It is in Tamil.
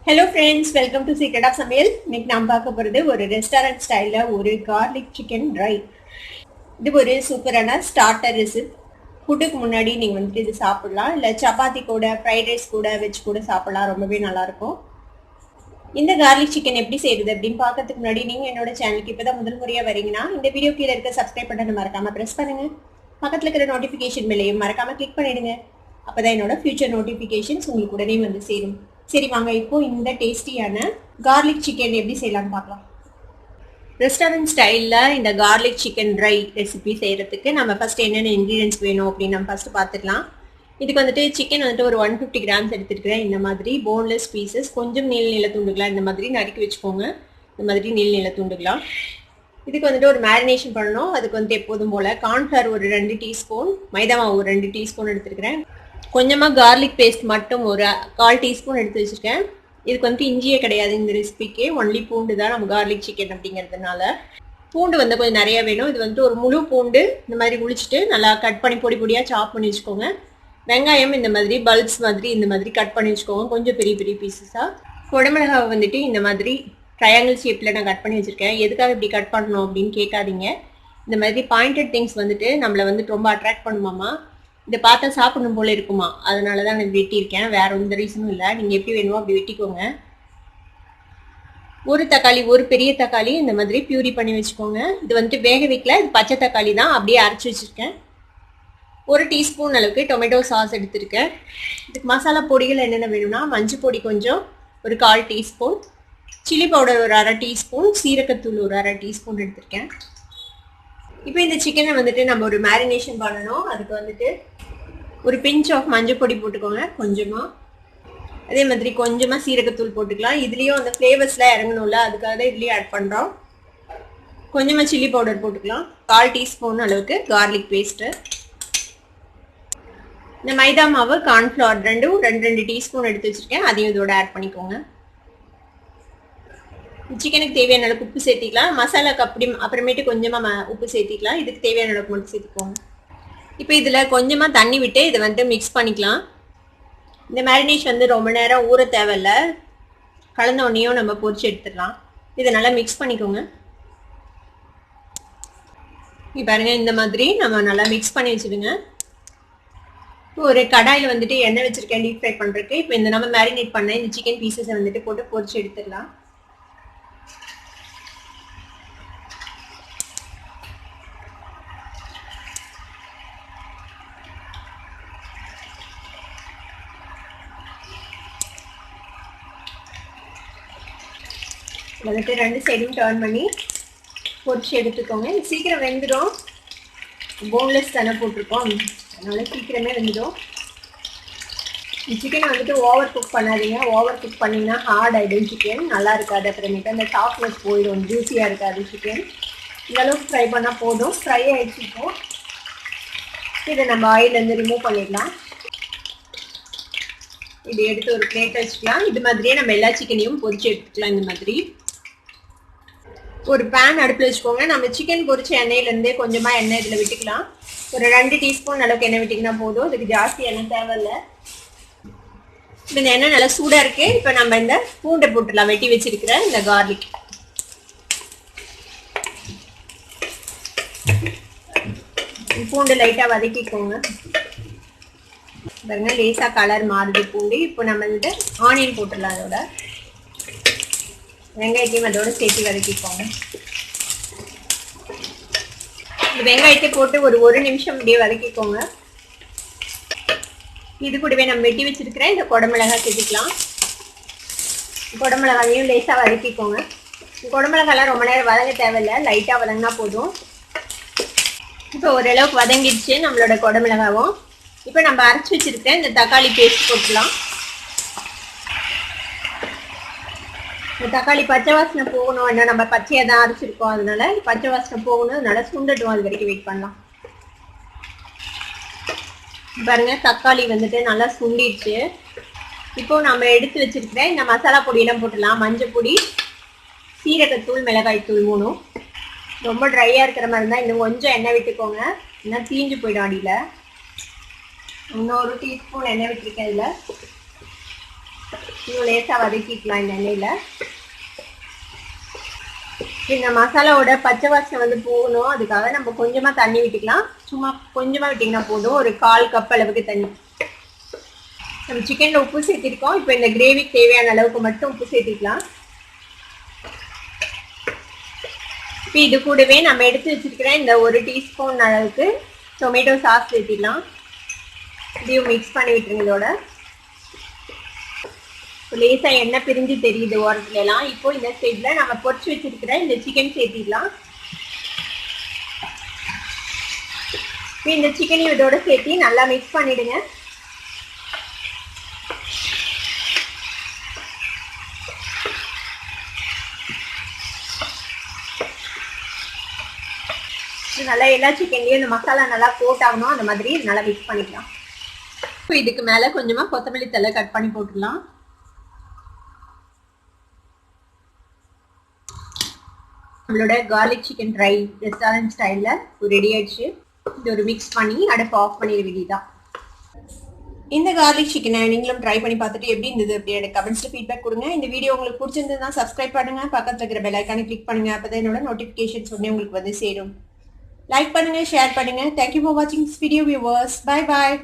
Hello friends, welcome to Secret of Samiyal. இன்னைக்கு நாம் பார்க்க போறது ஒரு ரெஸ்டாரண்ட் ஸ்டைல்ல ஒரு garlic chicken dry. இது ஒரு சூப்பரான ஸ்டார்டர் ரெசிபி. ஃபுட்டுக்கு முன்னாடி நீங்க வந்து இது சாப்பிடலாம், இல்ல சப்பாத்தி கூட, ஃப்ரைட் ரைஸ் கூட வெச்சு கூட சாப்பிடலாம். ரொம்பவே நல்லா இருக்கும். இந்த garlic chicken எப்படி செய்யறது அப்படினு பார்க்கிறதுக்கு முன்னாடி நீங்க என்னோட சேனலுக்கு இப்பதான் முதல் முறையா வரீங்கன்னா இந்த வீடியோ கீழ இருக்க subscribe பட்டனை மறக்காம பிரஸ் பண்ணுங்க. பக்கத்துல இருக்கிற நோட்டிஃபிகேஷன் பெல்லையும் மறக்காம கிளிக் பண்ணிடுங்க. அப்பதான் என்னோட ஃபியூச்சர் நோட்டிஃபிகேஷன்ஸ் உங்களுக்கு உடனே வந்து சேரும். சரி வாங்க இப்போ இந்த டேஸ்டியான garlic chicken எப்படி செய்யலாம்னு பார்க்கலாம். ரெஸ்டாரண்ட் ஸ்டைல்ல இந்த garlic chicken dry ரெசிபி செய்யறதுக்கு நம்ம ஃபர்ஸ்ட் என்னென்ன இன்கிரிடியன்ட்ஸ் வேணும் அப்படின்னு நம்ம ஃபர்ஸ்ட் பார்த்துக்கலாம். இதுக்கு வந்துட்டு சிக்கன் வந்துட்டு ஒரு 150 கிராம்ஸ் எடுத்துருக்கிறேன். இந்த மாதிரி போன்லெஸ் பீசஸ், கொஞ்சம் நீள துண்டுகளா இந்த மாதிரி நறுக்கி வச்சுக்கோங்க. இந்த மாதிரி நீள துண்டுகளா. இதுக்கு வந்துட்டு ஒரு மேரினேஷன் பண்ணணும். அதுக்கு வந்து எப்போதும் போல கார்ன்ஃப்ளவர் ஒரு 2 டீஸ்பூன், மைதா மாவு ஒரு 2 டீஸ்பூன் எடுத்துருக்கிறேன். கொஞ்சமாக கார்லிக் பேஸ்ட் மட்டும் ஒரு 1/4 டீஸ்பூன் எடுத்து வச்சுருக்கேன். இதுக்கு வந்துட்டு இஞ்சியே கிடையாது இந்த ரெசிபிக்கு, ஒன்லி பூண்டு தான் நம்ம garlic chicken அப்படிங்கிறதுனால. பூண்டு வந்து கொஞ்சம் நிறைய வேணும். இது வந்துட்டு ஒரு முழு பூண்டு இந்த மாதிரி உளிச்சிட்டு நல்லா கட் பண்ணி பொடி பொடியாக சாப் பண்ணி வச்சுக்கோங்க. வெங்காயம் இந்த மாதிரி பல்ப்ஸ் மாதிரி இந்த மாதிரி கட் பண்ணி வச்சுக்கோங்க, கொஞ்சம் பெரிய பெரிய பீசஸாக. குடமிளகாவை வந்துட்டு இந்த மாதிரி ட்ரையாங்கிள் ஷேப்பில் நான் கட் பண்ணி வச்சுருக்கேன். எதுக்காக இப்படி கட் பண்ணணும் அப்படின்னு கேட்காதீங்க. இந்த மாதிரி பாயிண்டட் திங்ஸ் வந்துட்டு நம்மளை வந்துட்டு ரொம்ப அட்ராக்ட் பண்ணுமாமா. இதை பார்த்தா சாப்பிடணும் போல இருக்குமா, அதனால தான் நான் வெட்டியிருக்கேன். வேற எந்த ரீசனும் இல்லை. நீங்கள் எப்படி வேணுமோ அப்படி வெட்டிக்கோங்க. ஒரு தக்காளி, ஒரு பெரிய தக்காளி இந்த மாதிரி பியூரி பண்ணி வச்சுக்கோங்க. இது வந்துட்டு வேக வைக்கல, இது பச்சை தக்காளி தான், அப்படியே அரைச்சி வச்சுருக்கேன். ஒரு டீஸ்பூன் அளவுக்கு டொமேட்டோ சாஸ் எடுத்துருக்கேன். இதுக்கு மசாலா பொடிகள் என்னென்ன வேணும்னா மஞ்சள் பொடி கொஞ்சம் ஒரு 1/4 டீஸ்பூன், சில்லி பவுடர் ஒரு 1/2 டீஸ்பூன், சீரகத்தூள் ஒரு 1/2 டீஸ்பூன் எடுத்திருக்கேன். இப்போ இந்த சிக்கனை வந்துட்டு நம்ம ஒரு மேரினேஷன் பண்ணணும். அதுக்கு வந்துட்டு ஒரு பிஞ்ச் ஆஃப் மஞ்சள் பொடி போட்டுக்கோங்க கொஞ்சமாக. அதே மாதிரி கொஞ்சமாக சீரகத்தூள் போட்டுக்கலாம். இதுலேயும் அந்த ஃப்ளேவர்ஸ்லாம் இறங்கணும்ல, அதுக்காக தான் இதுலேயும் ஆட் பண்ணுறோம். கொஞ்சமாக சில்லி பவுடர் போட்டுக்கலாம். 1/4 டீஸ்பூன் அளவுக்கு கார்லிக் பேஸ்ட்டு. இந்த மைதா மாவு கார்ன்ஃப்ளவர் 2 டீஸ்பூன் எடுத்து வச்சுருக்கேன். அதையும் இதோட ஆட் பண்ணிக்கோங்க. சிக்கனுக்கு தேவையான அளவுக்கு உப்பு சேர்த்திக்கலாம். மசாலாக்கு அப்புறமேட்டு கொஞ்சமாக உப்பு சேர்த்திக்கலாம். இதுக்கு தேவையான அளவுக்கு மட்டும் சேர்த்துக்கோங்க. இப்போ இதில் கொஞ்சமாக தண்ணி விட்டு இதை வந்துட்டு மிக்ஸ் பண்ணிக்கலாம். இந்த மேரினேஷன் வந்து ரொம்ப நேரம் ஊற தேவையில்ல, கலந்த உடனேயும் நம்ம பொரிச்சு எடுத்துடலாம். இதை நல்லா மிக்ஸ் பண்ணிக்கோங்க. இப்போ பாருங்க, இந்த மாதிரி நம்ம நல்லா மிக்ஸ் பண்ணி வச்சுடுங்க. ஒரு கடாயில் வந்துட்டு எண்ணெய் வச்சுருக்கேன் டீப் ஃப்ரை பண்ணுறதுக்கு. இப்போ இந்த நம்ம மேரினேட் பண்ண இந்த சிக்கன் பீசஸை வந்துட்டு போட்டு பொரிச்சு எடுத்துடலாம். வந்துட்டு 2 சைடும் டர்ன் பண்ணி பொரிச்சு எடுத்துக்கோங்க. சீக்கிரம் வெந்துடும், போன்லெஸ் தானே போட்டிருக்கோம், அதனால சீக்கிரமே வெந்துடும். சிக்கனை வந்துட்டு ஓவர் குக் பண்ணாதீங்க. ஓவர் குக் பண்ணிங்கன்னா ஹார்ட் ஆகிடும் சிக்கன், நல்லா இருக்காது. அப்புறமேட்டு அந்த சாஃப்ட்னஸ் போயிடும், ஜூஸியாக இருக்காது சிக்கன். இந்த அளவுக்கு ஃப்ரை பண்ணால் போதும். ஃப்ரை ஆகிடுச்சிப்போம். இதை நம்ம ஆயிலேருந்து ரிமூவ் பண்ணிடலாம். இது எடுத்து ஒரு பிளேட் வச்சுக்கலாம். இது மாதிரியே நம்ம எல்லா சிக்கனையும் பொரிச்சு எடுத்துக்கலாம். இந்த மாதிரி ஒரு பேன் அடுப்பில் வச்சுக்கோங்க. நம்ம சிக்கன் பொரிச்ச எண்ணெயிலேருந்தே கொஞ்சமாக எண்ணெய் இதில் விட்டுக்கலாம். ஒரு 2 டீஸ்பூன் அளவுக்கு எண்ணெய் விட்டிங்கன்னா போதும். இதுக்கு ஜாஸ்தி எண்ணெய் தேவையில்லை. இப்போ இந்த எண்ணெய் நல்லா சூடாக இருக்குது. இப்போ நம்ம இந்த பூண்டை போட்டுடலாம், வெட்டி வச்சிருக்கிற இந்த கார்லிக். பூண்டு லைட்டாக வதக்கிக்கோங்க. பாருங்க, லேசாக கலர் மாறுது பூண்டு. இப்போ நம்ம வந்துட்டு ஆனியன் போட்டுடலாம். அதோட வெங்காயத்தையும் அதோட சேர்த்து வதக்கிக்கோங்க. இந்த வெங்காயத்தை போட்டு ஒரு 1 நிமிஷம் அப்படியே வதக்கிக்கோங்க. இது கூடவே நம்ம வெட்டி வச்சிருக்கிற இந்த குடமிளகாய் சேர்த்துக்கலாம். குடமிளகாயையும் லேசாக வதக்கிக்கோங்க. குடமிளகாயெல்லாம் ரொம்ப நேரம் வதங்க தேவையில்லை, லைட்டாக வதங்கினா போதும். இப்போ ஓரளவுக்கு வதங்கிடுச்சு நம்மளோட குடமிளகாவும். இப்போ நம்ம அரைச்சி வச்சிருக்க இந்த தக்காளி பேஸ்ட் போட்டுக்கலாம். இந்த தக்காளி பச்சை வாசனை போகணும். என்ன நம்ம பச்சையாக தான் அரைச்சிருக்கோம், அதனால பச்சை வாசனை போகணும். அதனால சுண்டட்டும், அது வரைக்கும் வெயிட் பண்ணலாம். பாருங்க, தக்காளி வந்துட்டு நல்லா சுண்டிடுச்சு. இப்போ நம்ம எடுத்து வச்சிருக்கிற இந்த மசாலா பொடியெல்லாம் போட்டுடலாம். மஞ்சள் பொடி, சீரகத்தூள், மிளகாய் தூள் 3. ரொம்ப ட்ரையாக இருக்கிற மாதிரி இருந்தால் இன்னும் கொஞ்சம் எண்ணெய் விட்டுக்கோங்க, ஏன்னா தீஞ்சு போயிடும் அடியில். இன்னும் 1 டீஸ்பூன் எண்ணெய் விட்டுருக்கேன் இதில். இன்னும் லேசாக வதக்கிக்கலாம் இந்த எண்ணெயில். இந்த மசாலாவோட பச்சை வாசனை வந்து போகணும், அதுக்காக நம்ம கொஞ்சமாக தண்ணி விட்டுக்கலாம். சும்மா கொஞ்சமாக விட்டிங்கன்னா போதும், ஒரு 1/4 கப் அளவுக்கு தண்ணி. நம்ம சிக்கனில் உப்பு சேர்த்திருக்கோம். இப்போ இந்த கிரேவிக்கு தேவையான அளவுக்கு மட்டும் உப்பு சேர்த்திக்கலாம். இப்போ இது கூடவே நம்ம எடுத்து வச்சிருக்கிற இந்த 1 டீஸ்பூன் அளவுக்கு டொமேட்டோ சாஸ் சேர்த்திடலாம். இதையும் மிக்ஸ் பண்ணி விட்டுருங்க. இதோட லேசாக எண்ணெய் பிரிஞ்சு தெரியுது ஓரத்துலலாம். இப்போ இந்த ஸ்டேஜில் நம்ம பொரிச்சு வச்சிருக்கிற இந்த சிக்கன் சேர்த்திடலாம். இப்போ இந்த சிக்கனையும் இதோட சேர்த்து நல்லா மிக்ஸ் பண்ணிடுங்க. நல்லா எல்லா சிக்கன்லேயும் இந்த மசாலா நல்லா கோட் ஆகணும், அந்த மாதிரி நல்லா மிக்ஸ் பண்ணிக்கலாம். இப்போ இதுக்கு மேலே கொஞ்சமாக கொத்தமல்லி தழை கட் பண்ணி போட்டுடலாம். நம்மளோட கார்லிக் சிக்கன் ட்ரை ரெஸ்டாரண்ட் ஸ்டைலில் ரெடி ஆயிடுச்சு. இது ஒரு மிக்ஸ் பண்ணி அடுப்பு ஆஃப் பண்ணிட வேண்டியதுதான். இந்த கார்லிக் சிக்கனை நீங்களும் ட்ரை பண்ணி பார்த்துட்டு எப்படி இருந்தது அப்படின்னு கமெண்ட்ஸில் ஃபீட்பேக் கொடுங்க. இந்த வீடியோ உங்களுக்கு பிடிச்சிருந்ததுன்னா சப்ஸ்கிரைப் பண்ணுங்க, பக்கத்தில் இருக்கிற பெல் ஐக்கானை கிளிக் பண்ணுங்க. அப்போ என்னோட நோட்டிஃபிகேஷன்ஸ் உடனே உங்களுக்கு வந்து சேரும். லைக் பண்ணுங்க, ஷேர் பண்ணுங்க. தேங்க்யூ ஃபார் வாட்சிங் this video viewers. Bye bye.